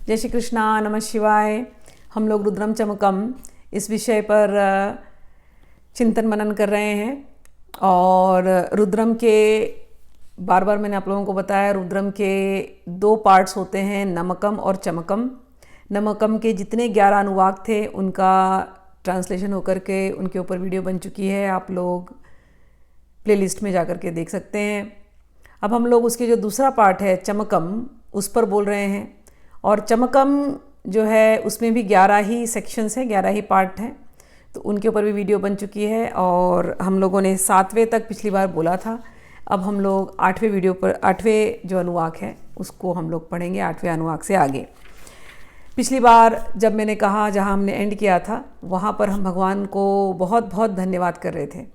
जय श्री कृष्णा, नमः शिवाय। हम लोग रुद्रम चमकम इस विषय पर चिंतन मनन कर रहे हैं और रुद्रम के बार बार मैंने आप लोगों को बताया, रुद्रम के 2 पार्ट्स होते हैं, नमकम और चमकम। नमकम के जितने 11 अनुवाक थे उनका ट्रांसलेशन होकर के उनके ऊपर वीडियो बन चुकी है, आप लोग प्लेलिस्ट में जाकर के देख सकते हैं। अब हम लोग उसके जो दूसरा पार्ट है चमकम, उस पर बोल रहे हैं। और चमकम जो है उसमें भी 11 ही सेक्शंस हैं, 11 ही पार्ट हैं, तो उनके ऊपर भी वीडियो बन चुकी है। और हम लोगों ने 7वें तक पिछली बार बोला था, अब हम लोग 8वें वीडियो पर 8वें जो अनुवाक है उसको हम लोग पढ़ेंगे, 8वें अनुवाक से आगे। पिछली बार जब मैंने कहा, जहाँ हमने एंड किया था वहाँ पर हम भगवान को बहुत बहुत धन्यवाद कर रहे थे।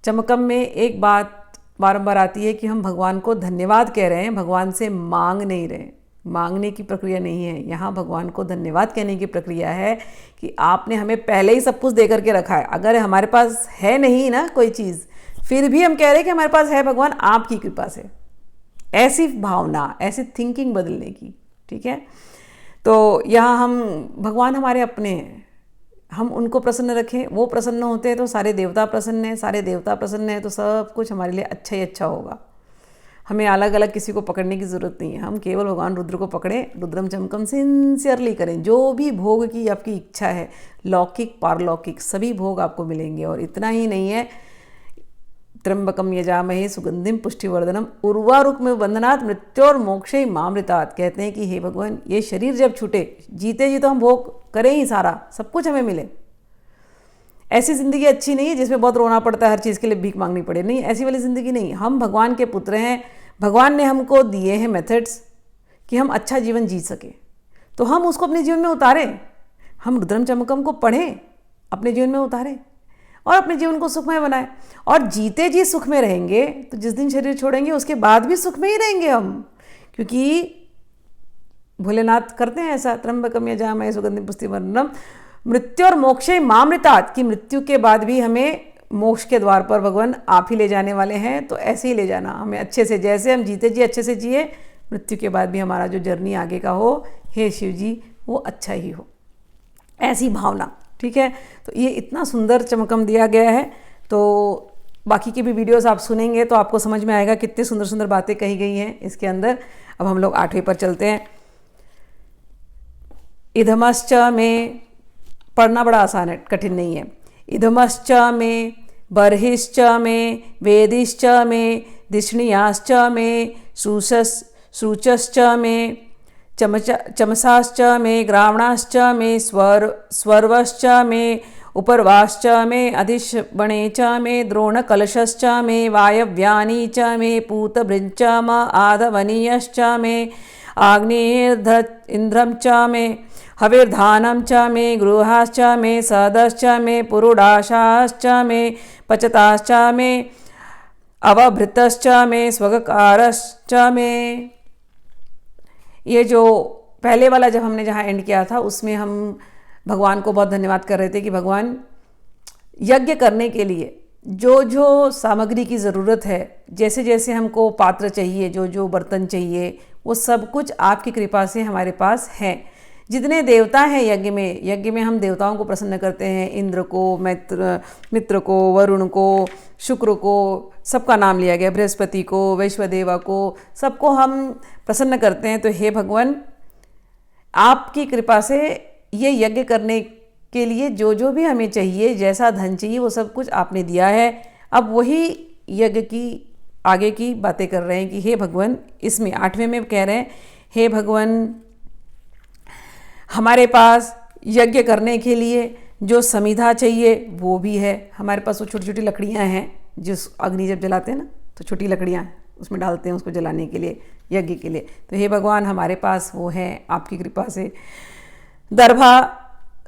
चमकम में एक बात बारंबार आती है कि हम भगवान को धन्यवाद कह रहे हैं, भगवान से मांग नहीं रहे। मांगने की प्रक्रिया नहीं है यहाँ, भगवान को धन्यवाद कहने की प्रक्रिया है कि आपने हमें पहले ही सब कुछ दे करके रखा है। अगर हमारे पास है नहीं ना कोई चीज़, फिर भी हम कह रहे हैं कि हमारे पास है भगवान आपकी कृपा से। ऐसी भावना, ऐसी थिंकिंग बदलने की, ठीक है। तो यहाँ हम भगवान हमारे अपने हैं, हम उनको प्रसन्न रखें, वो प्रसन्न होते हैं तो सारे देवता प्रसन्न हैं, सारे देवता प्रसन्न हैं तो सब कुछ हमारे लिए अच्छा ही अच्छा होगा। हमें अलग अलग किसी को पकड़ने की ज़रूरत नहीं है, हम केवल भगवान रुद्र को पकड़ें, रुद्रम चमकम सिंसियरली करें। जो भी भोग की आपकी इच्छा है, लौकिक पारलौकिक सभी भोग आपको मिलेंगे। और इतना ही नहीं है, त्र्यंबकम यजामहे सुगंधिम पुष्टिवर्धनम उर्वारुकमिव बंधनात् मृत्योर मोक्षे मामृतात्। कहते हैं कि हे भगवान, ये शरीर जब छूटे, जीते जी तो हम भोग करें ही, सारा सब कुछ हमें मिले। ऐसी ज़िंदगी अच्छी नहीं है जिसमें बहुत रोना पड़ता है, हर चीज़ के लिए भीख मांगनी पड़े, नहीं, ऐसी वाली ज़िंदगी नहीं। हम भगवान के पुत्र हैं, भगवान ने हमको दिए हैं मेथड्स कि हम अच्छा जीवन जी सकें, तो हम उसको अपने जीवन में उतारें। हम रुद्रम चमकम को पढ़ें, अपने जीवन में उतारें और अपने जीवन को सुखमय बनाएं। और जीते जी सुख में रहेंगे तो जिस दिन शरीर छोड़ेंगे उसके बाद भी सुख में ही रहेंगे हम, क्योंकि भोलेनाथ करते हैं ऐसा, त्र्यंबकम यजामहे सुगंधिम पुष्टिवर्धनम मृत्यु और मोक्षे मामृतात्, कि मृत्यु के बाद भी हमें मोक्ष के द्वार पर भगवान आप ही ले जाने वाले हैं। तो ऐसे ही ले जाना हमें अच्छे से, जैसे हम जीते जी अच्छे से जिए, मृत्यु के बाद भी हमारा जो जर्नी आगे का हो, हे शिव जी, वो अच्छा ही हो, ऐसी भावना, ठीक है। तो ये इतना सुंदर चमकम दिया गया है। तो बाकी की भी वीडियोस आप सुनेंगे तो आपको समझ में आएगा कितनी सुंदर सुंदर बातें कही गई हैं इसके अंदर। अब हम लोग 8वें पर चलते हैं। इधमश्च में पढ़ना बड़ा आसान है, कठिन नहीं है। इधमश्च में, बर्हिश्च में, वेदिश्च में, दिष्णियाश्च में, श्रुचश्च में, चमसाश्च में, ग्रावणाश्च में, स्वर्वश्च में, उपरवाश्च में, अधिशबणे च में, द्रोणकलशश्च में, वायव्यानी च में, पूतभृञ्च में, आधवनीयश्च में, आग्नेयर्ध इंद्रम च में, हविर्धानम च में, गृहाश्च में, सदश्च में, पुरुडाशाश्च में, पचताश्च में, अवभृतश्च में, स्वगकारश्च में। ये जो पहले वाला जब हमने जहाँ एंड किया था उसमें हम भगवान को बहुत धन्यवाद कर रहे थे कि भगवान, यज्ञ करने के लिए जो जो सामग्री की ज़रूरत है, जैसे जैसे हमको पात्र चाहिए, जो जो बर्तन चाहिए, वो सब कुछ आपकी कृपा से हमारे पास है। जितने देवता हैं यज्ञ में हम देवताओं को प्रसन्न करते हैं, इंद्र को, मित्र को, वरुण को, शुक्र को, सबका नाम लिया गया, बृहस्पति को, वैश्वदेवा को, सबको हम प्रसन्न करते हैं। तो हे भगवान, आपकी कृपा से ये यज्ञ करने के लिए जो जो भी हमें चाहिए, जैसा धन चाहिए, वो सब कुछ आपने दिया है। अब वही यज्ञ की आगे की बातें कर रहे हैं कि हे भगवान, इसमें 8वें में कह रहे हैं, हे भगवान, हमारे पास यज्ञ करने के लिए जो समिधा चाहिए वो भी है। हमारे पास वो छोटी छोटी लकड़ियाँ हैं, जिस अग्नि जब जलाते हैं ना, तो छोटी लकड़ियाँ उसमें डालते हैं उसको जलाने के लिए, यज्ञ के लिए। तो हे भगवान, हमारे पास वो है आपकी कृपा से।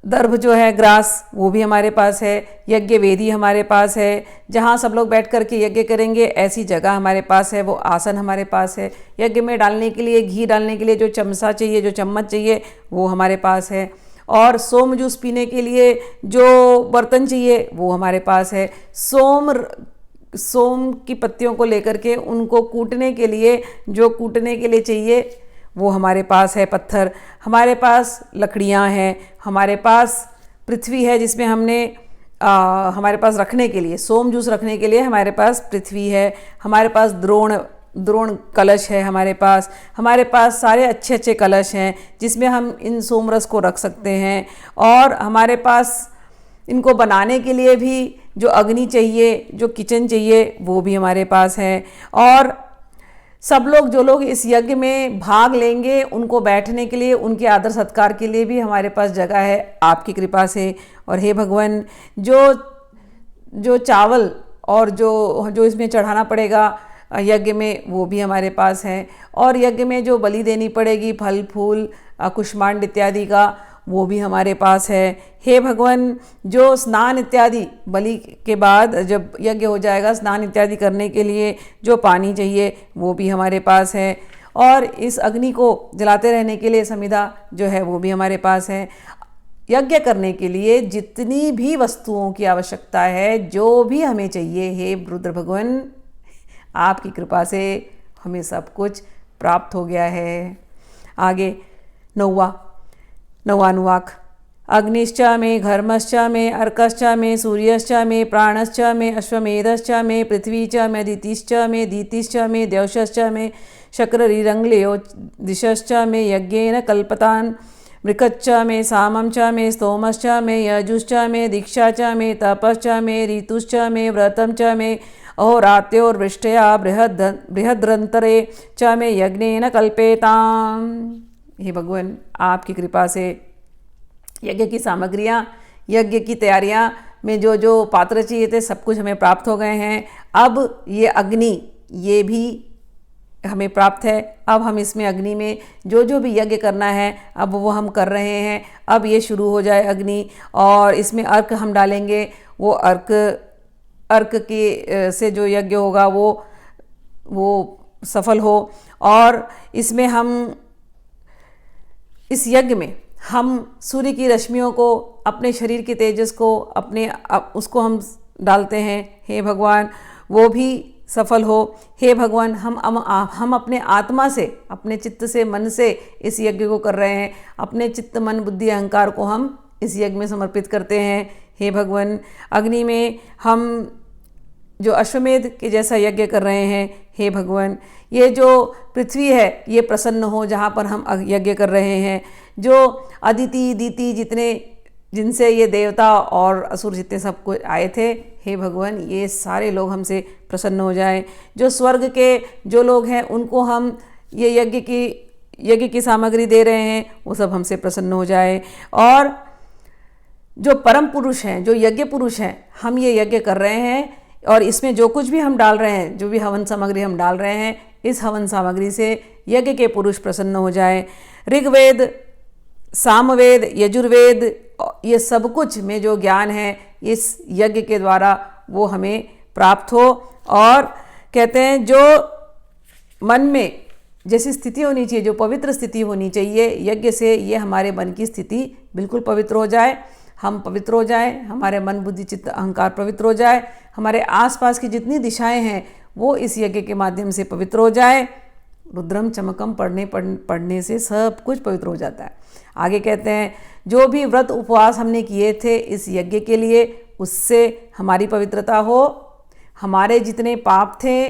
दर्भ जो है, ग्रास, वो भी हमारे पास है। यज्ञ वेदी हमारे पास है, जहाँ सब लोग बैठ करके यज्ञ करेंगे ऐसी जगह हमारे पास है, वो आसन हमारे पास है। यज्ञ में डालने के लिए, घी डालने के लिए जो चमचा चाहिए, जो चम्मच चाहिए, वो हमारे पास है। और सोम जूस पीने के लिए जो बर्तन चाहिए वो हमारे पास है। सोम की पत्तियों को लेकर के उनको कूटने के लिए जो कूटने के लिए चाहिए वो हमारे पास है पत्थर, हमारे पास लकड़ियाँ हैं, हमारे पास पृथ्वी है जिसमें हमने हमारे पास रखने के लिए सोम जूस रखने के लिए हमारे पास पृथ्वी है, हमारे पास द्रोण कलश है, हमारे पास सारे अच्छे अच्छे कलश हैं जिसमें हम इन सोमरस को रख सकते हैं। और हमारे पास इनको बनाने के लिए भी जो अग्नि चाहिए, जो किचन चाहिए, वो भी हमारे पास है। और सब लोग जो लोग इस यज्ञ में भाग लेंगे उनको बैठने के लिए, उनके आदर सत्कार के लिए भी हमारे पास जगह है आपकी कृपा से। और हे भगवान, जो चावल और जो इसमें चढ़ाना पड़ेगा यज्ञ में, वो भी हमारे पास है। और यज्ञ में जो बलि देनी पड़ेगी, फल फूल कुष्मांड इत्यादि का, वो भी हमारे पास है। हे भगवान, जो स्नान इत्यादि बलि के बाद जब यज्ञ हो जाएगा, स्नान इत्यादि करने के लिए जो पानी चाहिए, वो भी हमारे पास है। और इस अग्नि को जलाते रहने के लिए समिधा जो है वो भी हमारे पास है। यज्ञ करने के लिए जितनी भी वस्तुओं की आवश्यकता है, जो भी हमें चाहिए, हे रुद्र भगवान, आपकी कृपा से हमें सब कुछ प्राप्त हो गया है। आगे नौवा अनुवाक। अग्निश्च मे, घर्मश्च मे, अर्कश्च मे, सूर्यश्च मे, प्राणश्च मे, अश्वमेधश्च मे, पृथ्वी च मे, दीतिश्च मे, द्यौषश्च मे, शक्ररिरङ्ग्ल्यो दिशश्च मे, यज्ञेन कल्पतान्, मृकश्च मे, सामं च मे, स्तोमश्च मे, यजुश्च मे, दीक्षा च मे, तपश्च मे, ऋतुश्च मे, व्रतं च मे, अहोरात्योर्वृष्ट्या बृहद्रन्तरे च मे, यज्ञेन कल्पेताम्। हे भगवान, आपकी कृपा से यज्ञ की सामग्रियाँ, यज्ञ की तैयारियाँ में जो जो पात्र चाहिए थे, सब कुछ हमें प्राप्त हो गए हैं। अब ये अग्नि, ये भी हमें प्राप्त है। अब हम इसमें अग्नि में जो भी यज्ञ करना है, अब वो हम कर रहे हैं। अब ये शुरू हो जाए अग्नि, और इसमें अर्क हम डालेंगे। वो अर्क के से जो यज्ञ होगा वो सफल हो। और इसमें हम इस यज्ञ में हम सूर्य की रश्मियों को, अपने शरीर के तेजस को, उसको हम डालते हैं। हे भगवान, वो भी सफल हो। हे भगवान, हम अपने आत्मा से, अपने चित्त से, मन से इस यज्ञ को कर रहे हैं। अपने चित्त, मन, बुद्धि, अहंकार को हम इस यज्ञ में समर्पित करते हैं। हे भगवान, अग्नि में हम जो अश्वमेध के जैसा यज्ञ कर रहे हैं, हे भगवान, ये जो पृथ्वी है ये प्रसन्न हो, जहाँ पर हम यज्ञ कर रहे हैं। जो अदिति, दीति, जिनसे ये देवता और असुर जितने सब कुछ आए थे, हे भगवान, ये सारे लोग हमसे प्रसन्न हो जाएं। जो स्वर्ग के जो लोग हैं, उनको हम ये यज्ञ की सामग्री दे रहे हैं, वो सब हमसे प्रसन्न हो जाए। और जो परम पुरुष हैं, जो यज्ञ पुरुष हैं, हम ये यज्ञ कर रहे हैं, और इसमें जो कुछ भी हम डाल रहे हैं, जो भी हवन सामग्री हम डाल रहे हैं, इस हवन सामग्री से यज्ञ के पुरुष प्रसन्न हो जाए। ऋग्वेद, सामवेद, यजुर्वेद, ये सब कुछ में जो ज्ञान है, इस यज्ञ के द्वारा वो हमें प्राप्त हो। और कहते हैं जो मन में जैसी स्थिति होनी चाहिए, जो पवित्र स्थिति होनी चाहिए, यज्ञ से ये हमारे मन की स्थिति बिल्कुल पवित्र हो जाए, हम पवित्र हो जाए, हमारे मन, बुद्धि, चित्त, अहंकार पवित्र हो जाए, हमारे आसपास की जितनी दिशाएं हैं वो इस यज्ञ के माध्यम से पवित्र हो जाए। रुद्रम चमकम पढ़ने से सब कुछ पवित्र हो जाता है। आगे कहते हैं, जो भी व्रत उपवास हमने किए थे इस यज्ञ के लिए, उससे हमारी पवित्रता हो, हमारे जितने पाप थे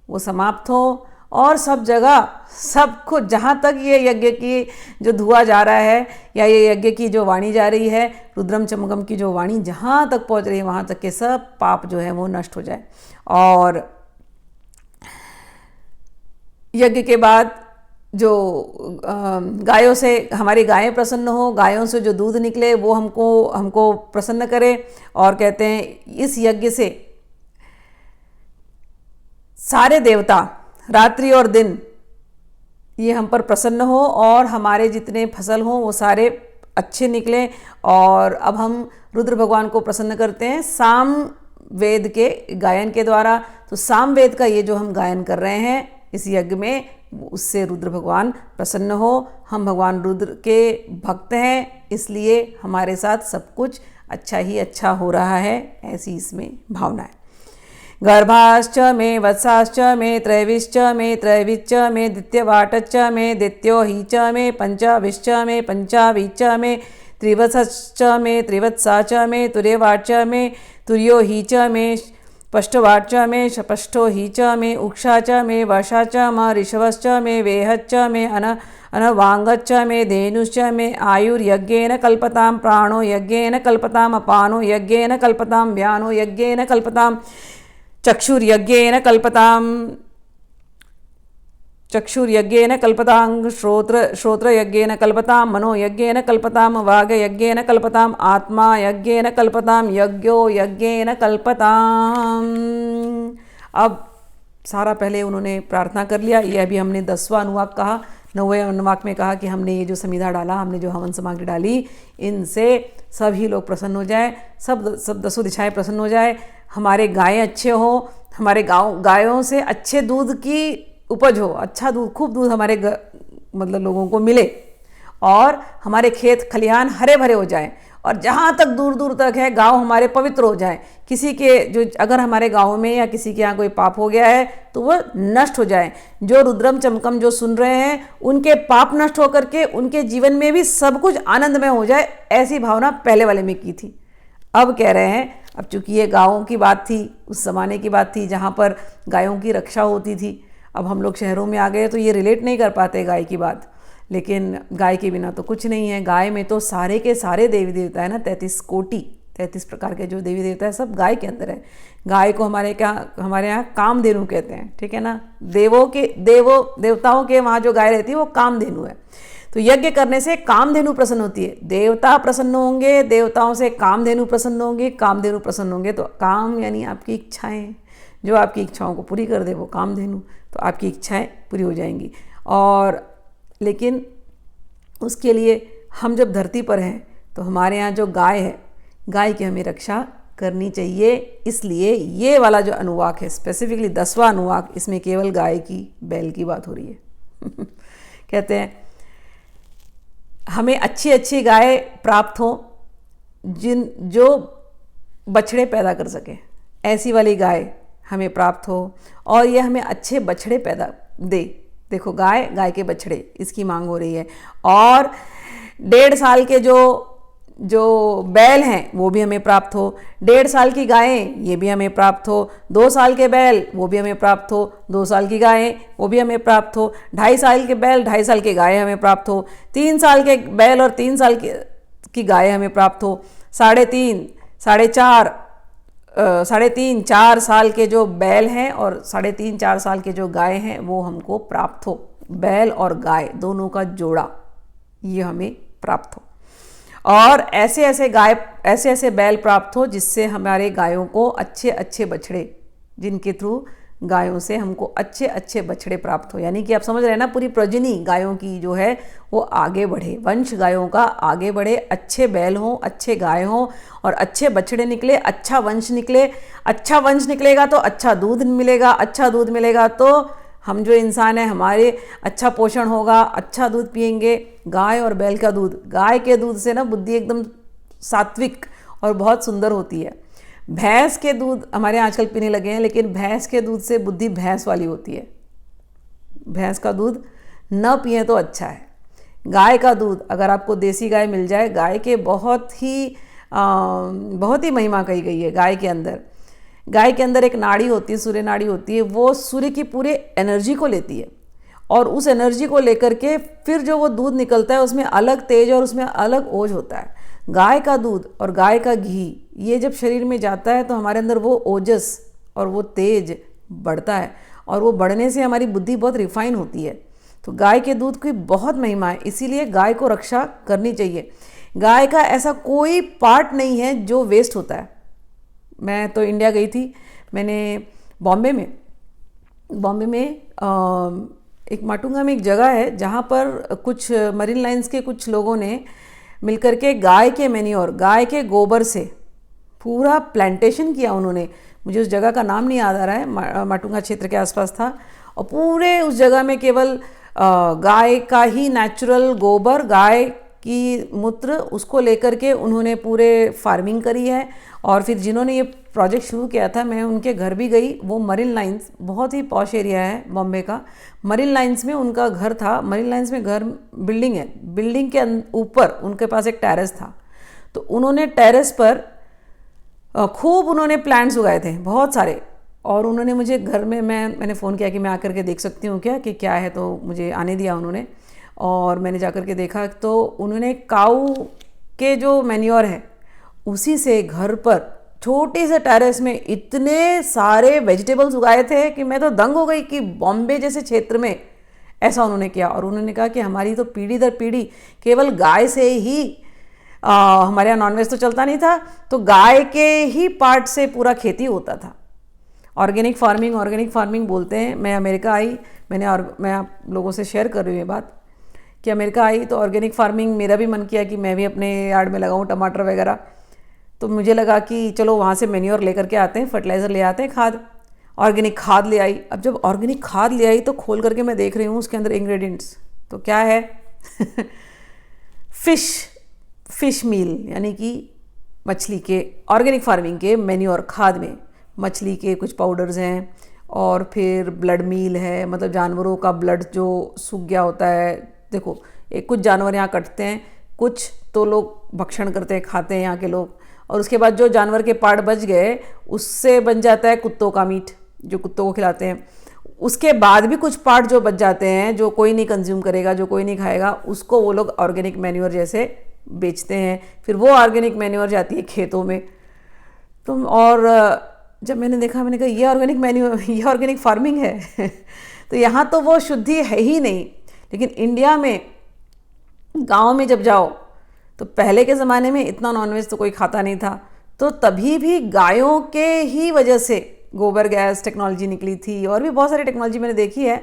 वो समाप्त हो, और सब जगह, सब कुछ, जहाँ तक ये यज्ञ की जो धुआं जा रहा है, या ये यज्ञ की जो वाणी जा रही है, रुद्रम चमकम की जो वाणी जहाँ तक पहुँच रही है, वहाँ तक के सब पाप जो है वो नष्ट हो जाए। और यज्ञ के बाद जो गायों से हमारी गायें प्रसन्न हो, गायों से जो दूध निकले वो हमको प्रसन्न करे। और कहते हैं इस यज्ञ से सारे देवता रात्रि और दिन ये हम पर प्रसन्न हो, और हमारे जितने फसल हों वो सारे अच्छे निकलें। और अब हम रुद्र भगवान को प्रसन्न करते हैं साम वेद के गायन के द्वारा। तो साम वेद का ये जो हम गायन कर रहे हैं इस यज्ञ में, उससे रुद्र भगवान प्रसन्न हो। हम भगवान रुद्र के भक्त हैं, इसलिए हमारे साथ सब कुछ अच्छा ही अच्छा हो रहा है, ऐसी इसमें भावना है। गर्भाश्च मे वत्साश्च मे त्रैविश्च मे त्रैविच्च मे द्वितीयवाटच्च मे द्वितीयो हि च मे पंचाविश्च मे पंचावीच्च मे त्रिवत्सश्च मे त्रिवत्सा च मे तुर्यवाच्च मे तुर्यो हि च मे पष्टवाच्च मे शपष्टो हि च मे उक्षा च मे वशा च म ऋषभश्च मे वेहच्च मे अनवांगच्च मे धेनुश्च मे आयुर्यज्ञेन कल्पतां प्राणो यज्ञेन कल्पताम् अपानो यज्ञेन कल्पतां व्यानो यज्ञेन कल्पतां चक्षुर्यज्ञेन कल्पतां श्रोत्रयज्ञेन कल्पतां मनोयज्ञेन कल्पतां वागयज्ञेन कल्पताम् आत्मा यज्ञेन कल्पतां यज्ञो यज्ञेन कल्पताम्। अब सारा पहले उन्होंने प्रार्थना कर लिया। ये अभी हमने 10वां अनुवाक कहा। 9वें अनुवाक में कहा कि हमने ये जो समिधा डाला, हमने जो हवन सामग्री डाली, इनसे सभी लोग प्रसन्न हो जाए, सब 10 दिशाएं प्रसन्न हो जाए, हमारे गायें अच्छे हो, हमारे गायों से अच्छे दूध की उपज हो, अच्छा दूध, खूब दूध हमारे मतलब लोगों को मिले, और हमारे खेत खलिहान हरे भरे हो जाएं, और जहाँ तक दूर दूर तक है गांव हमारे पवित्र हो जाएं। किसी के जो अगर हमारे गांव में या किसी के यहाँ कोई पाप हो गया है तो वह नष्ट हो जाए। जो रुद्रम चमकम जो सुन रहे हैं उनके पाप नष्ट होकर के उनके जीवन में भी सब कुछ आनंदमय हो जाए, ऐसी भावना पहले वाले में की थी। अब कह रहे हैं, अब चूंकि ये गाँवों की बात थी, उस ज़माने की बात थी जहाँ पर गायों की रक्षा होती थी। अब हम लोग शहरों में आ गए तो ये रिलेट नहीं कर पाते गाय की बात, लेकिन गाय के बिना तो कुछ नहीं है। गाय में तो सारे के सारे देवी देवता है ना, 33 कोटि, 33 प्रकार के जो देवी देवता है सब गाय के अंदर है। गाय को हमारे यहाँ कामधेनु कहते हैं, ठीक है ना। देवताओं के वहाँ जो गाय रहती है वो कामधेनु है। तो यज्ञ करने से कामधेनु प्रसन्न होती है, देवता प्रसन्न होंगे, देवताओं से कामधेनु प्रसन्न होंगे, कामधेनु प्रसन्न होंगे तो काम यानी आपकी इच्छाएं, जो आपकी इच्छाओं को पूरी कर दे वो कामधेनु, तो आपकी इच्छाएं पूरी हो जाएंगी। और लेकिन उसके लिए हम जब धरती पर हैं तो हमारे यहाँ जो गाय है, गाय की हमें रक्षा करनी चाहिए। इसलिए ये वाला जो अनुवाक है, स्पेसिफिकली 10वां अनुवाक, इसमें केवल गाय की, बैल की बात हो रही है। कहते हैं हमें अच्छी अच्छी गाय प्राप्त हो जो बछड़े पैदा कर सके, ऐसी वाली गाय हमें प्राप्त हो, और ये हमें अच्छे बछड़े पैदा दे। देखो गाय के बछड़े, इसकी मांग हो रही है। और 1.5 साल के जो बैल हैं वो भी हमें प्राप्त हो, 1.5 साल की गायें ये भी हमें प्राप्त हो, 2 साल के बैल वो भी हमें प्राप्त हो, 2 साल की गायें वो भी हमें प्राप्त हो, 2.5 साल के बैल 2.5 साल की गायें हमें प्राप्त हो, 3 साल के बैल और 3 साल की गायें हमें प्राप्त हो, 3.5 4 साल के जो बैल हैं और 3.5 4 साल के जो गाय हैं वो हमको प्राप्त हो। बैल और गाय दोनों का जोड़ा ये हमें प्राप्त हो, और ऐसे ऐसे बैल प्राप्त हो जिससे हमारे गायों को अच्छे अच्छे बछड़े, जिनके थ्रू गायों से हमको अच्छे अच्छे बछड़े प्राप्त हो। यानी कि आप समझ रहे हैं ना, पूरी प्रजनी गायों की जो है वो आगे बढ़े, वंश गायों का आगे बढ़े, अच्छे बैल हों, अच्छे गाय हों और अच्छे बछड़े निकले, अच्छा वंश निकले। अच्छा वंश निकलेगा तो अच्छा दूध मिलेगा, अच्छा दूध मिलेगा तो हम जो इंसान है हमारे अच्छा पोषण होगा, अच्छा दूध पिएंगे। गाय और बैल का दूध, गाय के दूध से ना बुद्धि एकदम सात्विक और बहुत सुंदर होती है। भैंस के दूध हमारे आजकल पीने लगे हैं, लेकिन भैंस के दूध से बुद्धि भैंस वाली होती है। भैंस का दूध न पिए तो अच्छा है। गाय का दूध, अगर आपको देसी गाय मिल जाए, गाय के बहुत ही महिमा कही गई है। गाय के अंदर एक नाड़ी होती है, सूर्य नाड़ी होती है, वो सूर्य की पूरे एनर्जी को लेती है, और उस एनर्जी को लेकर के फिर जो वो दूध निकलता है उसमें अलग तेज और उसमें अलग ओज होता है। गाय का दूध और गाय का घी ये जब शरीर में जाता है तो हमारे अंदर वो ओजस और वो तेज बढ़ता है, और वो बढ़ने से हमारी बुद्धि बहुत रिफाइन होती है। तो गाय के दूध की बहुत महिमा है, इसीलिए गाय को रक्षा करनी चाहिए। गाय का ऐसा कोई पार्ट नहीं है जो वेस्ट होता है। मैं तो इंडिया गई थी, मैंने बॉम्बे में एक माटुंगा में एक जगह है जहाँ पर कुछ मरीन लाइन्स के कुछ लोगों ने मिलकर के गाय के मैन्योर, गाय के गोबर से पूरा प्लांटेशन किया उन्होंने। मुझे उस जगह का नाम नहीं याद आ रहा है, माटुंगा क्षेत्र के आसपास था, और पूरे उस जगह में केवल गाय का ही नेचुरल गोबर, गाय कि मूत्र उसको लेकर के उन्होंने पूरे फार्मिंग करी है। और फिर जिन्होंने ये प्रोजेक्ट शुरू किया था, मैं उनके घर भी गई। वो मरीन लाइंस, बहुत ही पॉश एरिया है बॉम्बे का, मरीन लाइंस में उनका घर था। मरीन लाइंस में घर, बिल्डिंग है, बिल्डिंग के ऊपर उनके पास एक टेरेस था। तो उन्होंने टेरेस पर खूब उन्होंने प्लांट्स उगाए थे, बहुत सारे। और उन्होंने मुझे घर में, मैंने फ़ोन किया कि मैं आकर के देख सकती हूँ क्या, कि क्या है, तो मुझे आने दिया उन्होंने। और मैंने जाकर के देखा तो उन्होंने काऊ के जो मैन्योर है उसी से घर पर छोटे से टेरेस में इतने सारे वेजिटेबल्स उगाए थे कि मैं तो दंग हो गई कि बॉम्बे जैसे क्षेत्र में ऐसा उन्होंने किया। और उन्होंने कहा कि हमारी तो पीढ़ी दर पीढ़ी केवल गाय से ही हमारे यहाँ नॉनवेज तो चलता नहीं था, तो गाय के ही पार्ट से पूरा खेती होता था। ऑर्गेनिक फार्मिंग बोलते हैं। मैं अमेरिका आई, मैं आप लोगों से शेयर कर रही हूँ ये बात कि अमेरिका आई तो ऑर्गेनिक फार्मिंग मेरा भी मन किया कि मैं भी अपने यार्ड में लगाऊँ टमाटर वगैरह। तो मुझे लगा कि चलो वहाँ से मैन्योर लेकर के आते हैं, फर्टिलाइज़र ले आते हैं, खाद, ऑर्गेनिक खाद ले आई। अब जब ऑर्गेनिक खाद ले आई तो खोल करके मैं देख रही हूँ उसके अंदर इंग्रेडिएंट्स, तो क्या है फिश मील, यानी कि मछली के, ऑर्गेनिक फार्मिंग के मैन्योर खाद में मछली के कुछ पाउडर्स हैं। और फिर ब्लड मील है, मतलब जानवरों का ब्लड जो सूख गया होता है। देखो, एक कुछ जानवर यहाँ कटते हैं, कुछ तो लोग भक्षण करते हैं, खाते हैं यहाँ के लोग। और उसके बाद जो जानवर के पार्ट बच गए उससे बन जाता है कुत्तों का मीट, जो कुत्तों को खिलाते हैं। उसके बाद भी कुछ पार्ट जो बच जाते हैं, जो कोई नहीं कंज्यूम करेगा, जो कोई नहीं खाएगा, उसको वो लोग ऑर्गेनिक मैन्योर जैसे बेचते हैं। फिर वो ऑर्गेनिक मैन्योर जाती है खेतों में। और जब मैंने देखा, मैंने कहा ये ऑर्गेनिक मैन्योर, ये ऑर्गेनिक फार्मिंग है तो यहाँ तो वो शुद्धि है ही नहीं। लेकिन इंडिया में गांव में जब जाओ तो पहले के ज़माने में इतना नॉनवेज तो कोई खाता नहीं था, तो तभी भी गायों के ही वजह से गोबर गैस टेक्नोलॉजी निकली थी, और भी बहुत सारी टेक्नोलॉजी मैंने देखी है।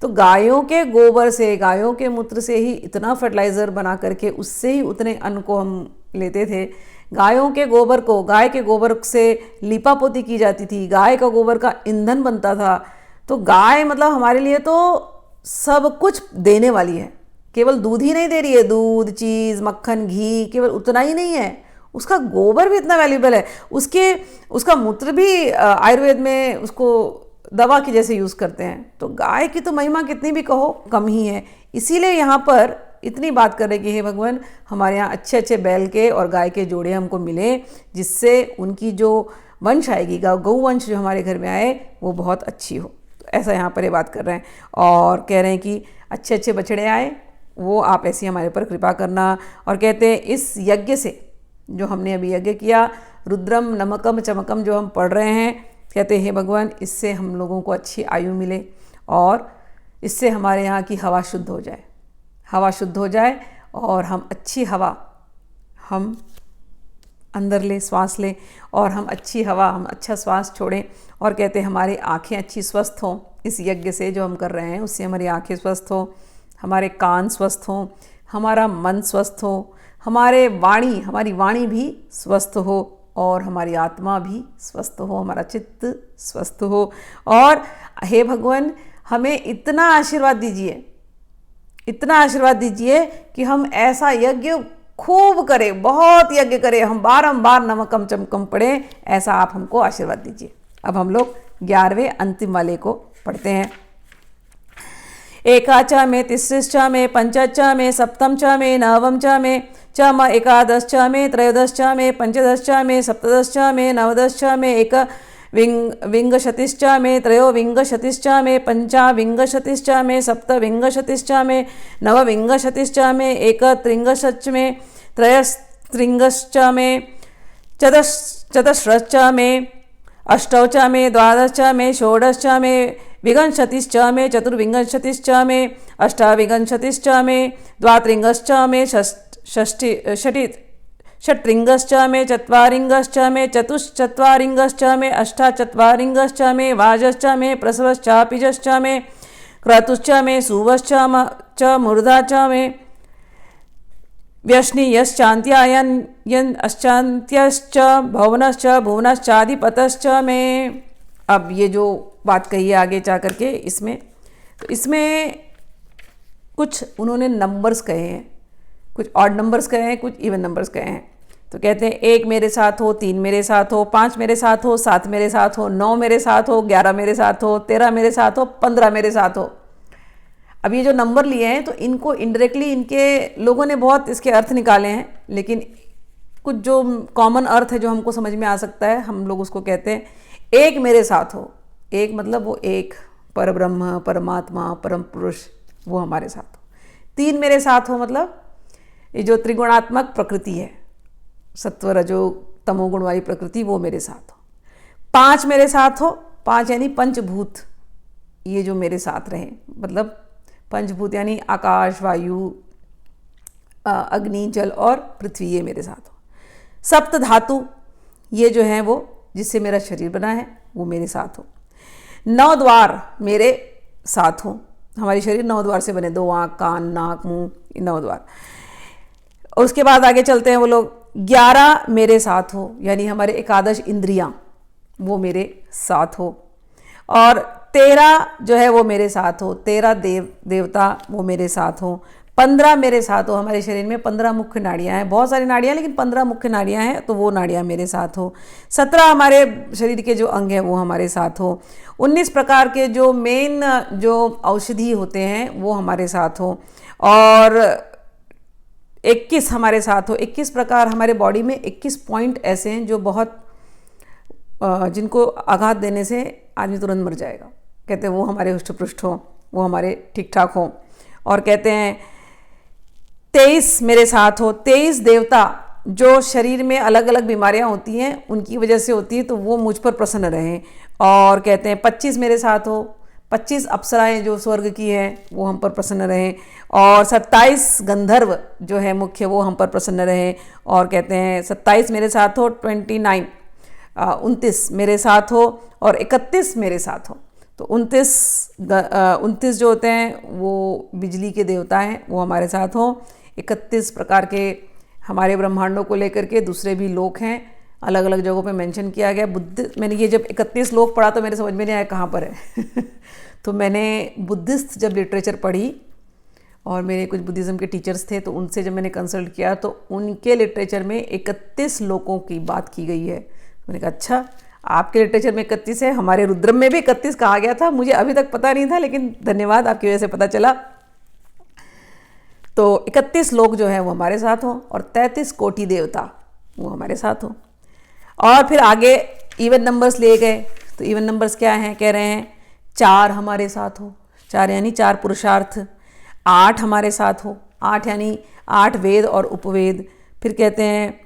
तो गायों के गोबर से, गायों के मूत्र से ही इतना फर्टिलाइज़र बना करके उससे ही उतने अन्न को हम लेते थे। गायों के गोबर को, गाय के गोबर से लीपा पोती की जाती थी, गाय का गोबर का ईंधन बनता था। तो गाय मतलब हमारे लिए तो सब कुछ देने वाली है। केवल दूध ही नहीं दे रही है, दूध, चीज़, मक्खन, घी, केवल उतना ही नहीं है, उसका गोबर भी इतना वैल्यूबल है। उसका मूत्र भी आयुर्वेद में उसको दवा की जैसे यूज़ करते हैं। तो गाय की तो महिमा कितनी भी कहो कम ही है। इसीलिए यहाँ पर इतनी बात कर रहे कि हे भगवान, हमारे यहाँ अच्छे अच्छे बैल के और गाय के जोड़े हमको मिले, जिससे उनकी जो वंश आएगी, गौवंश जो हमारे घर में आए, वो बहुत अच्छी हो। तो ऐसा यहाँ पर ये बात कर रहे हैं और कह रहे हैं कि अच्छे अच्छे बछड़े आए, वो आप ऐसी हमारे ऊपर कृपा करना। और कहते हैं इस यज्ञ से, जो हमने अभी यज्ञ किया, रुद्रम नमकम चमकम जो हम पढ़ रहे हैं, कहते हैं हे भगवान, इससे हम लोगों को अच्छी आयु मिले और इससे हमारे यहाँ की हवा शुद्ध हो जाए, हवा शुद्ध हो जाए और हम अच्छी हवा हम अंदर ले, श्वास लें, और हम अच्छी हवा, हम अच्छा श्वास छोड़ें। और कहते हैं हमारी आँखें अच्छी स्वस्थ हों, इस यज्ञ से जो हम कर रहे हैं उससे हमारी आँखें स्वस्थ हों, हमारे कान स्वस्थ हों, हमारा मन स्वस्थ हो, हमारी वाणी भी स्वस्थ हो, और हमारी आत्मा भी स्वस्थ हो, हमारा चित्त स्वस्थ हो। और हे भगवान, हमें इतना आशीर्वाद दीजिए, इतना आशीर्वाद दीजिए कि हम ऐसा यज्ञ खूब करें, बहुत यज्ञ करें, हम बारंबार नमकम चमकम पढ़ें, ऐसा आप हमको आशीर्वाद दीजिए। अब हम लोग 11वें अंतिम वाले को पढ़ते हैं। एकाच में, तिसृश्च में, पंचच में, सप्तम च में, नवम च में, च म एकादश में, त्रयोदश में, पंचदश में, सप्तदश में, नवदश में, एक विंशतिश्च में, त्रयोविंशतिश्च में, पंचविंशतिश्च में, सप्तविंशतिश्च में, नवविंशतिश्च में, एकत्रिंशच्च में, त्रयस्त्रिंशच्च में, चतुस्रश्च में, अष्टौ में, द्वादश में, षोडश में, विंशतिश्च में, चतुर्विंशतिश्च में, अष्टाविंशतिश्च में, द्वात्रिंशच्च में, षट्त्रिंशच्च में, चत्वारिंशच्च में, चतुश्चत्वारिंशच्च में, अष्टाचत्वारिंशच्च में, वाजश्च में, प्रसवश्चापिजश्च में, क्रतुश्च में, सुवश्च च मूर्धा च में, व्यश्नियश्चान्त्यायन अश्चान्त्यश्च भुवनश्च भुवनश्चाधिपतश्च में। अब ये जो बात कही है आगे जा करके इसमें, तो इसमें कुछ उन्होंने नंबर्स कहे हैं। कुछ ऑड नंबर्स कहे हैं, कुछ इवन नंबर्स कहे हैं। तो कहते हैं 1 मेरे साथ हो, 3 मेरे साथ हो, 5 मेरे साथ हो, 7 मेरे साथ हो, 9 मेरे साथ हो, 11 मेरे साथ हो, 13 मेरे साथ हो, 15 मेरे साथ हो। अब ये जो नंबर लिए हैं तो इनको इनडायरेक्टली इनके लोगों ने बहुत इसके अर्थ निकाले हैं, लेकिन कुछ जो कॉमन अर्थ है जो हमको समझ में आ सकता है, हम लोग उसको कहते हैं 1 मेरे साथ हो। 1 मतलब वो एक परब्रह्म, परमात्मा, परम पुरुष, वो हमारे साथ हो। 3 मेरे साथ हो मतलब ये जो त्रिगुणात्मक प्रकृति है, सत्व रजो तमोगुण वाली प्रकृति, वो मेरे साथ हो। 5 मेरे साथ हो, 5 यानी पंचभूत, ये जो मेरे साथ रहे, मतलब पंचभूत यानी आकाश, वायु, अग्नि, जल और पृथ्वी, ये मेरे साथ हो। सप्त धातु, ये जो है वो जिससे मेरा शरीर बना है, वो मेरे साथ हो। 9 द्वार मेरे साथ हो, हमारे शरीर 9 द्वार से बने, 2 आँख, कान, नाक, मुंह, 9 द्वार। और उसके बाद आगे चलते हैं वो लोग। 11 मेरे साथ हो, यानी हमारे एकादश इंद्रियां, वो मेरे साथ हो। और 13 जो है वो मेरे साथ हो, 13 देवता वो मेरे साथ हो। 15 मेरे साथ हो, हमारे शरीर में 15 मुख्य नाड़ियां हैं, बहुत सारी नाड़ियां लेकिन 15 मुख्य नाड़ियां हैं, तो वो नाड़ियां मेरे साथ हो। 17 हमारे शरीर के जो अंग हैं वो हमारे साथ हो। 19 प्रकार के जो मेन जो औषधि होते हैं वो हमारे साथ हो। और 21 हमारे साथ हो। 21 प्रकार, हमारे बॉडी में 21 पॉइंट ऐसे हैं जो बहुत जिनको आघात देने से आदमी तुरंत मर जाएगा। कहते हैं वो हमारे हुष्ट पुष्ट हो, वो हमारे ठीक ठाक हो। और कहते हैं 23 मेरे साथ हो। 23 देवता जो शरीर में अलग अलग बीमारियां होती हैं उनकी वजह से होती है, तो वो मुझ पर प्रसन्न रहें। और कहते हैं 25 मेरे साथ हो। 25 अप्सराएं जो स्वर्ग की हैं वो हम पर प्रसन्न रहें। और 27 गंधर्व जो है मुख्य, वो हम पर प्रसन्न रहें। और कहते हैं 27 मेरे साथ हो। 29 मेरे साथ हो। और 31 मेरे साथ हो। तो 29 जो होते हैं वो बिजली के देवता हैं, वो हमारे साथ हो। 31 प्रकार के हमारे ब्रह्मांडों को लेकर के दूसरे भी लोक हैं, अलग अलग जगहों पे मेंशन किया गया। मैंने ये जब 31 लोक पढ़ा तो मेरे समझ में नहीं आया कहाँ पर है तो मैंने बुद्धिस्ट जब लिटरेचर पढ़ी, और मेरे कुछ बुद्धिज़्म के टीचर्स थे, तो उनसे जब मैंने कंसल्ट किया तो उनके लिटरेचर में 31 लोकों की बात की गई है। मैंने कहा अच्छा, आपके लिटरेचर में 31 है, हमारे रुद्रम में भी 31 कहा गया था, मुझे अभी तक पता नहीं था, लेकिन धन्यवाद, आपकी वजह से पता चला। तो 31 लोग जो हैं वो हमारे साथ हों, और 33 कोटि देवता वो हमारे साथ हों। और फिर आगे इवन नंबर्स लिए गए। तो इवन नंबर्स क्या हैं? कह रहे हैं 4 हमारे साथ हो, 4 यानी 4 पुरुषार्थ। 8 हमारे साथ हो, 8 यानी 8 वेद और उपवेद। फिर कहते हैं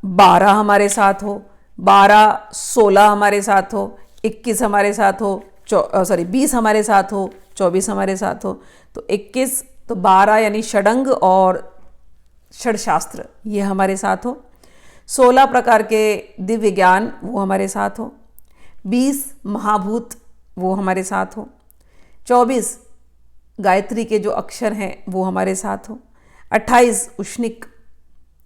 12 हमारे साथ हो, 12 16 हमारे साथ हो, 21 हमारे साथ हो, 20 हमारे साथ हो, 24 हमारे साथ हो। तो 21 तो 12 यानी षडंग और षडशास्त्र, ये हमारे साथ हो। 16 प्रकार के दिव्य ज्ञान वो हमारे साथ हो। 20 महाभूत वो हमारे साथ हो। 24 गायत्री के जो अक्षर हैं वो हमारे साथ हो। 28 उष्णिक,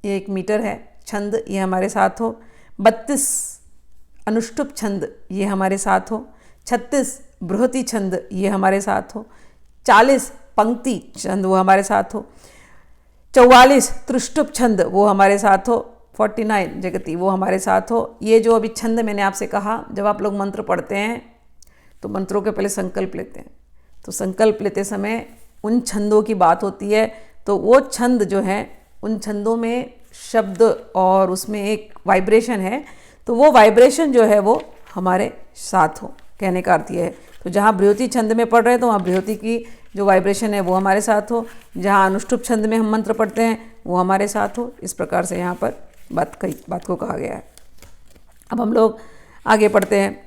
ये 1 मीटर है, छंद, ये हमारे साथ हो। 32 अनुष्टुप छंद, ये हमारे साथ हो। 36 बृहति छंद, ये हमारे साथ हो। 40 पंक्ति छंद, वो हमारे साथ हो। 44 त्रिष्टुप छंद, वो हमारे साथ हो। 49 जगति, वो हमारे साथ हो। ये जो अभी छंद मैंने आपसे कहा, जब आप लोग मंत्र पढ़ते हैं तो मंत्रों के पहले संकल्प लेते हैं, तो संकल्प लेते समय उन छंदों की बात होती है। तो वो छंद जो हैं, उन छंदों में शब्द और उसमें एक वाइब्रेशन है, तो वो वाइब्रेशन जो है वो हमारे साथ हो, कहने का अर्थ ये है। तो जहाँ बृहति छंद में पढ़ रहे हैं तो वहाँ बृहति की जो वाइब्रेशन है वो हमारे साथ हो। जहाँ अनुष्टुप छंद में हम मंत्र पढ़ते हैं वो हमारे साथ हो। इस प्रकार से यहाँ पर बात को कहा गया है। अब हम लोग आगे पढ़ते हैं।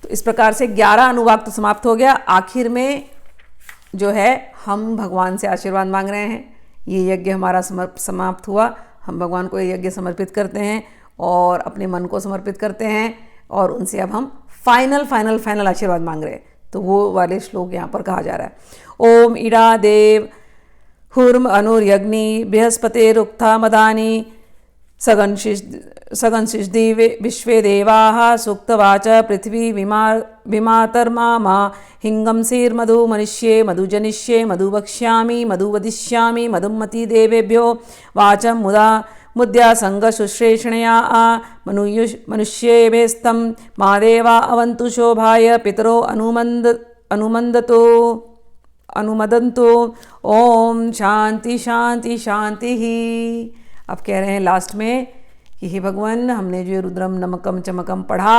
तो इस प्रकार से 11 अनुवाक तो समाप्त हो गया। आखिर में जो है हम भगवान से आशीर्वाद मांग रहे हैं। ये यज्ञ हमारा समाप्त हुआ। हम भगवान को ये यज्ञ समर्पित करते हैं और अपने मन को समर्पित करते हैं, और उनसे अब हम फाइनल आशीर्वाद मांग रहे हैं। तो वो वाले श्लोक यहाँ पर कहा जा रहा है। ओम इड़ा देव हुर्म अनुर्यग्नि बृहस्पतिरुक्था मदानी सगंशिष्दि विश्वे देवाः सूक्तवाच पृथ्वी विमातर्मामा हिंगंसीर्मधु मनुष्ये मधुजनिष्ये मधु वक्ष्यामि मधु वदिष्यामि मधुमती देवेभ्यो वाचं मुद्या संगशुश्रेषणया मनुष्येभ्यस्तं मा देवा अवन्तु शोभाय पितरो अनुमदन्तु ओम शांति शांति शांति ही। अब कह रहे हैं लास्ट में कि हे भगवान, हमने जो रुद्रम नमकम चमकम पढ़ा,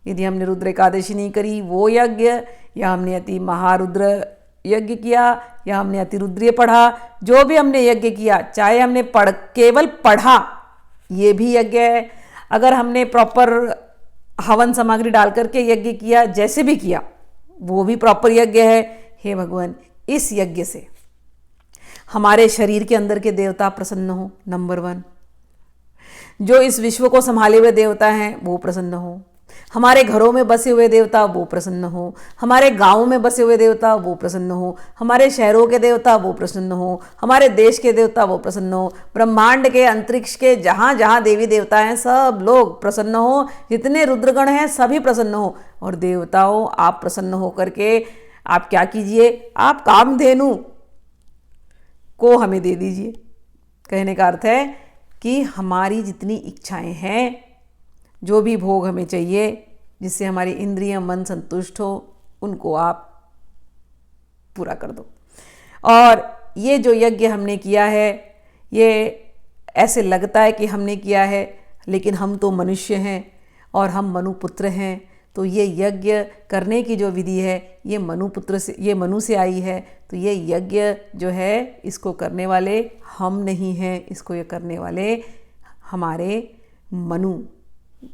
यदि हमने रुद्र एकादशी नहीं करी वो यज्ञ, या हमने अति महारुद्र यज्ञ किया, या हमने अति रुद्रीय पढ़ा, जो भी हमने यज्ञ किया, चाहे हमने केवल पढ़ा ये भी यज्ञ है, अगर हमने प्रॉपर हवन सामग्री डाल करके यज्ञ किया, जैसे भी किया वो भी प्रॉपर यज्ञ है। हे भगवान, इस यज्ञ से हमारे शरीर के अंदर के देवता प्रसन्न हो, नंबर 1। जो इस विश्व को संभाले हुए देवता हैं वो प्रसन्न हो, हमारे घरों में बसे हुए देवता वो प्रसन्न हो, हमारे गांवों में बसे हुए देवता वो प्रसन्न हो, हमारे शहरों के देवता वो प्रसन्न हो, हमारे देश के देवता वो प्रसन्न हो, ब्रह्मांड के अंतरिक्ष के जहाँ जहाँ देवी देवता हैं सब लोग प्रसन्न हो, जितने रुद्रगण हैं सभी प्रसन्न हो। और देवताओं, आप प्रसन्न हो करके आप क्या कीजिए, आप कामधेनु को हमें दे दीजिए। कहने का अर्थ है कि हमारी जितनी इच्छाएं हैं, जो भी भोग हमें चाहिए, जिससे हमारी इंद्रिय मन संतुष्ट हो, उनको आप पूरा कर दो। और ये जो यज्ञ हमने किया है, ये ऐसे लगता है कि हमने किया है, लेकिन हम तो मनुष्य हैं और हम मनुपुत्र हैं, तो ये यज्ञ करने की जो विधि है ये मनु से आई है। तो ये यज्ञ जो है, इसको करने वाले हम नहीं हैं, इसको ये करने वाले हमारे मनु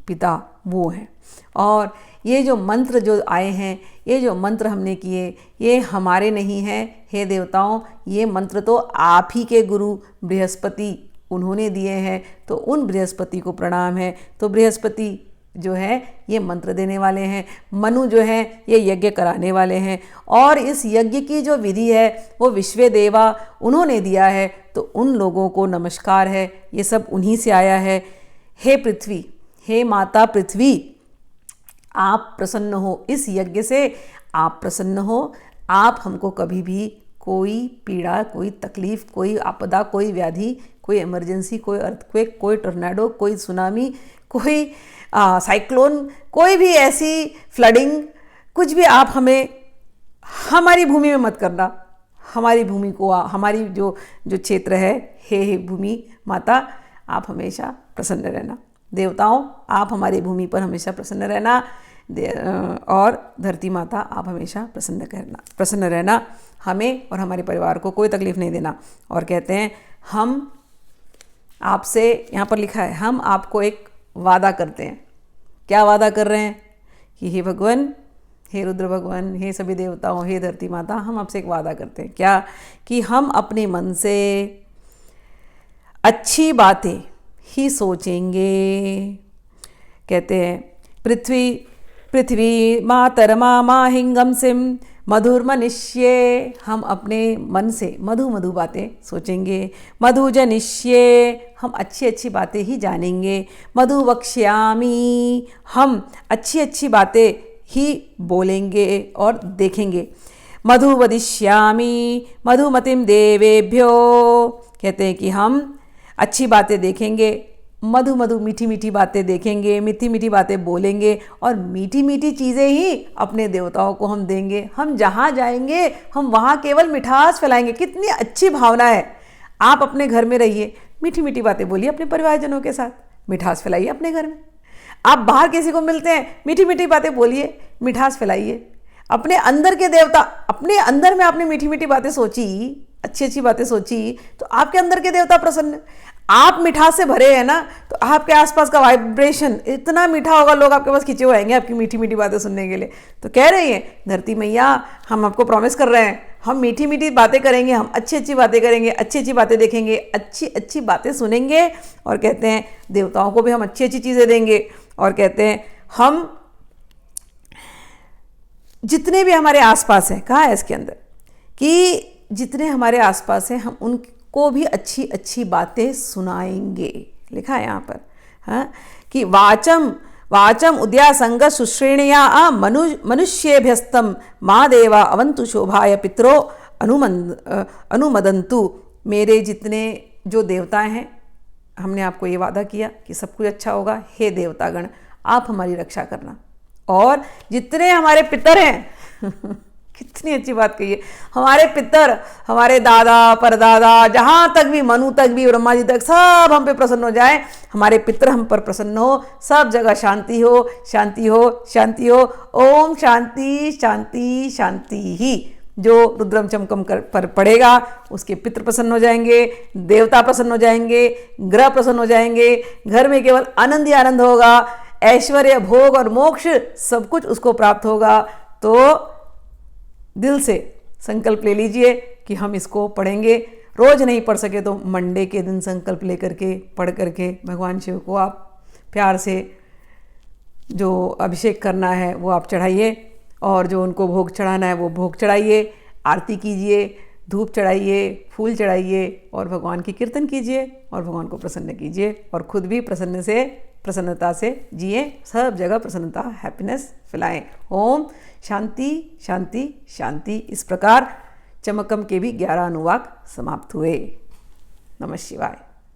पिता वो हैं। और ये जो मंत्र जो आए हैं, ये जो मंत्र हमने किए, ये हमारे नहीं हैं। हे देवताओं, ये मंत्र तो आप ही के गुरु बृहस्पति उन्होंने दिए हैं, तो उन बृहस्पति को प्रणाम है। तो बृहस्पति जो है ये मंत्र देने वाले हैं, मनु जो है ये यज्ञ कराने वाले हैं, और इस यज्ञ की जो विधि है वो विश्वे देवा उन्होंने दिया है, तो उन लोगों को नमस्कार है, ये सब उन्हीं से आया है। हे पृथ्वी, हे माता पृथ्वी, आप प्रसन्न हो, इस यज्ञ से आप प्रसन्न हो। आप हमको कभी भी कोई पीड़ा, कोई तकलीफ, कोई आपदा, कोई व्याधि, कोई इमरजेंसी, कोई अर्थक्वेक, कोई टोर्नेडो, कोई सुनामी, कोई साइक्लोन, कोई भी ऐसी फ्लडिंग, कुछ भी आप हमें हमारी भूमि में मत करना। हमारी भूमि को, हमारी जो क्षेत्र है, हे भूमि माता, आप हमेशा प्रसन्न रहना। देवताओं, आप हमारी भूमि पर हमेशा प्रसन्न रहना, और धरती माता आप हमेशा प्रसन्न रहना, हमें और हमारे परिवार को कोई तकलीफ नहीं देना। और कहते हैं, हम आपसे, यहाँ पर लिखा है, हम आपको एक वादा करते हैं। क्या वादा कर रहे हैं कि हे भगवान, हे रुद्र भगवान, हे सभी देवताओं, हे धरती माता, हम आपसे एक वादा करते हैं। क्या? कि हम अपने मन से अच्छी बातें ही सोचेंगे। कहते हैं, पृथ्वी मातरमा माहिंगम सिम मधुर्मनिष्ये, हम अपने मन से मधु बातें सोचेंगे। मधु जनिष्ये, हम अच्छी अच्छी बातें ही जानेंगे। मधु वक्ष्यामि, हम अच्छी अच्छी बातें ही बोलेंगे और देखेंगे। मधु वदिष्यामि मधुमतिम देवेभ्यो, कहते हैं कि हम अच्छी बातें देखेंगे, मधु मीठी मीठी बातें देखेंगे, मीठी मीठी बातें बोलेंगे, और मीठी मीठी चीज़ें ही अपने देवताओं को हम देंगे। हम जहाँ जाएंगे हम वहाँ केवल मिठास फैलाएंगे। कितनी अच्छी भावना है। आप अपने घर में रहिए, मीठी मीठी बातें बोलिए अपने परिवारजनों के साथ, मिठास फैलाइए अपने घर में। आप बाहर किसी को मिलते हैं, मीठी मीठी बातें बोलिए, मिठास फैलाइए। अपने अंदर के देवता, अपने अंदर में आपने मीठी मीठी बातें सोची, अच्छी अच्छी बातें सोची, तो आपके अंदर के देवता प्रसन्न। आप मिठास से भरे हैं ना, तो आपके आसपास का वाइब्रेशन इतना मीठा होगा, लोग आपके पास खिंचे हुए आएंगे आपकी मीठी मीठी बातें सुनने के लिए। तो कह रही हैं धरती मैया, हम आपको प्रॉमिस कर रहे हैं, हम मीठी मीठी बातें करेंगे, हम अच्छी अच्छी बातें करेंगे, अच्छी अच्छी बातें देखेंगे, अच्छी अच्छी बातें सुनेंगे। और कहते हैं देवताओं को भी हम अच्छी अच्छी चीज़ें देंगे। और कहते हैं हम जितने भी हमारे आसपास हैं, कहा है इसके अंदर कि जितने हमारे आसपास हैं हम उनको भी अच्छी अच्छी बातें सुनाएंगे। लिखा है यहाँ पर, हाँ, कि वाचम वाचम उद्यासंग सुश्रेणिया मनुष्येभ्यस्तम माँ देवा अवंतु शोभाय पितरो अनुमदंतु। मेरे जितने जो देवताएं हैं, हमने आपको ये वादा किया कि सब कुछ अच्छा होगा, हे देवतागण आप हमारी रक्षा करना। और जितने हमारे पितर हैं कितनी अच्छी बात कही है, हमारे पितर, हमारे दादा परदादा, जहाँ तक भी मनु तक भी ब्रह्मा जी तक सब हम पे प्रसन्न हो जाए, हमारे पितर हम पर प्रसन्न हो, सब जगह शांति हो शांति हो शांति हो। ओम शांति शांति शांति ही। जो रुद्रम चमकम पर पड़ेगा उसके पितर प्रसन्न हो जाएंगे, देवता प्रसन्न हो जाएंगे, ग्रह प्रसन्न हो जाएंगे, घर में केवल आनंद ही आनंद होगा, ऐश्वर्य भोग और मोक्ष सब कुछ उसको प्राप्त होगा। तो दिल से संकल्प ले लीजिए कि हम इसको पढ़ेंगे। रोज नहीं पढ़ सके तो मंडे के दिन संकल्प लेकर के पढ़ करके भगवान शिव को आप प्यार से जो अभिषेक करना है वो आप चढ़ाइए, और जो उनको भोग चढ़ाना है वो भोग चढ़ाइए, आरती कीजिए, धूप चढ़ाइए, फूल चढ़ाइए और भगवान की कीर्तन कीजिए और भगवान को प्रसन्न कीजिए, और खुद भी प्रसन्नता से जिए, सब जगह प्रसन्नता हैप्पीनेस फैलाएं। ओम शांति शांति शांति। इस प्रकार चमकम के भी 11 अनुवाक समाप्त हुए। नमः शिवाय।